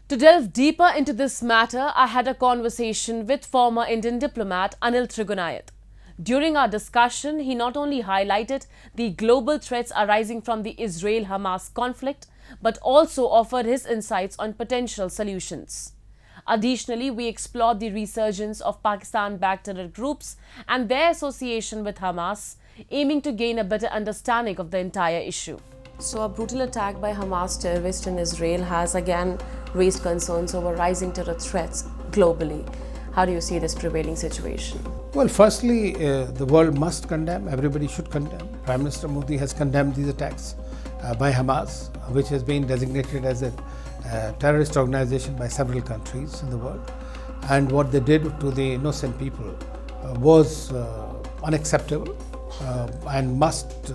To delve deeper into this matter, I had a conversation with former Indian diplomat Anil Trigunayat. During our discussion, he not only highlighted the global threats arising from the Israel-Hamas conflict, but also offered his insights on potential solutions. Additionally, we explored the resurgence of Pakistan-backed terror groups and their association with Hamas, aiming to gain a better understanding of the entire issue. So, a brutal attack by Hamas terrorists in Israel has again raised concerns over rising terror threats globally. How do you see this prevailing situation? Well, firstly, the world must condemn, everybody should condemn. Prime Minister Modi has condemned these attacks by Hamas, which has been designated as a terrorist organization by several countries in the world. And what they did to the innocent people was unacceptable and must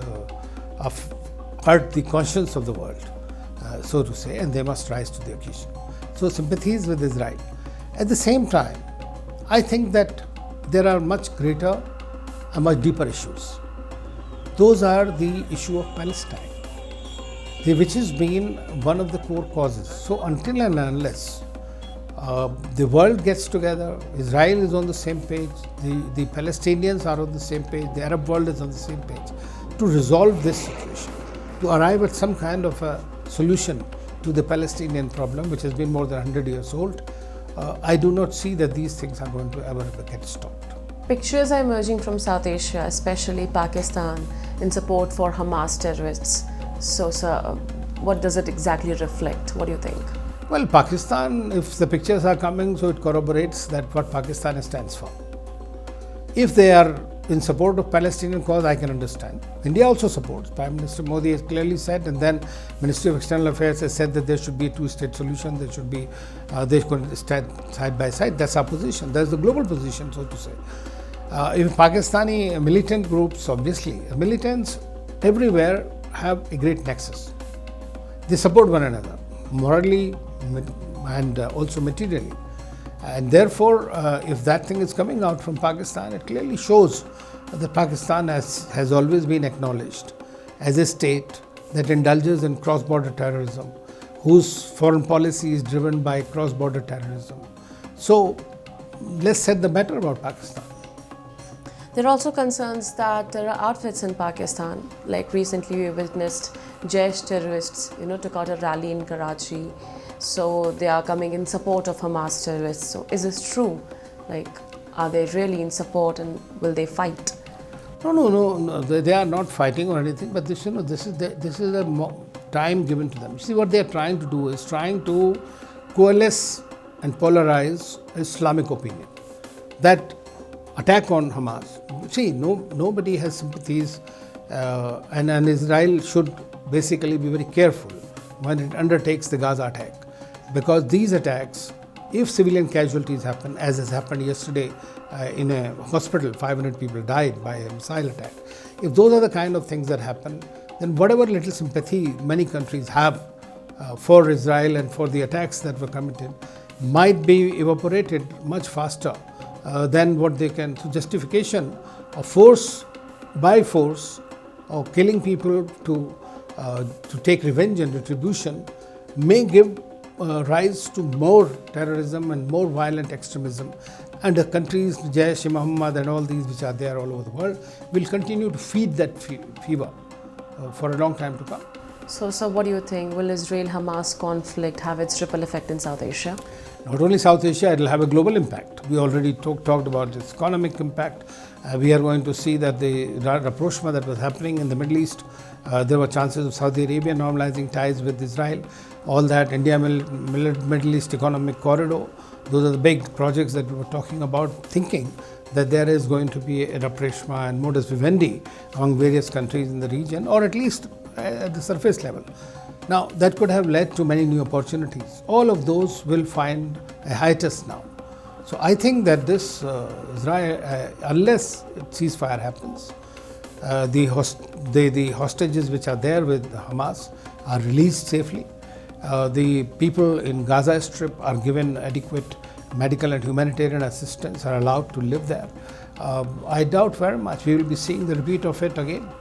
hurt the conscience of the world, so to say, and they must rise to the occasion. So sympathies with Israel. At the same time, I think that there are much greater and much deeper issues. Those are the issue of Palestine, which has been one of the core causes. So until and unless the world gets together, Israel is on the same page, the Palestinians are on the same page, the Arab world is on the same page, to resolve this situation, to arrive at some kind of a solution to the Palestinian problem, which has been more than 100 years old, I do not see that these things are going to ever get stopped. Pictures are emerging from South Asia, especially Pakistan, in support for Hamas terrorists. So, sir, what does it exactly reflect? What do you think? Well, Pakistan, if the pictures are coming, so it corroborates that what Pakistan stands for. If they are in support of Palestinian cause, I can understand. India also supports. Prime Minister Modi has clearly said, and then Ministry of External Affairs has said that there should be a two-state solution. There should be, they should stand side by side. That's our position. That's the global position, so to say. If Pakistani militant groups, obviously, militants everywhere have a great nexus. They support one another, morally and also materially. And therefore, if that thing is coming out from Pakistan, it clearly shows that Pakistan has always been acknowledged as a state that indulges in cross-border terrorism, whose foreign policy is driven by cross-border terrorism. So, let's set the matter about Pakistan. There are also concerns that there are outfits in Pakistan. Like recently we witnessed Jaish terrorists, took out a rally in Karachi. So they are coming in support of Hamas terrorists. So is this true? Like, are they really in support and will they fight? No. They are not fighting or anything. But this is a time given to them. See, what they are trying to do is trying to coalesce and polarize Islamic opinion. That attack on Hamas. See, nobody has sympathies, and Israel should basically be very careful when it undertakes the Gaza attack, because these attacks, if civilian casualties happen, as has happened yesterday in a hospital, 500 people died by a missile attack. If those are the kind of things that happen, then whatever little sympathy many countries have for Israel and for the attacks that were committed might be evaporated much faster than what they can. So justification of force by force or killing people to take revenge and retribution may give rise to more terrorism and more violent extremism, and the countries, Jaish, Muhammad and all these which are there all over the world will continue to feed that fever for a long time to come. So, sir, what do you think? Will Israel-Hamas conflict have its ripple effect in South Asia? Not only South Asia, it will have a global impact. We already talked about its economic impact. We are going to see that the rapprochement that was happening in the Middle East, there were chances of Saudi Arabia normalizing ties with Israel. All that, India Middle East Economic Corridor, those are the big projects that we were talking about, thinking that there is going to be a rapprochement and modus vivendi among various countries in the region, or at least at the surface level. Now, that could have led to many new opportunities. All of those will find a hiatus now. So I think that this Israel, unless a ceasefire happens, the hostages which are there with Hamas are released safely. The people in Gaza Strip are given adequate medical and humanitarian assistance, are allowed to live there. I doubt very much we will be seeing the repeat of it again.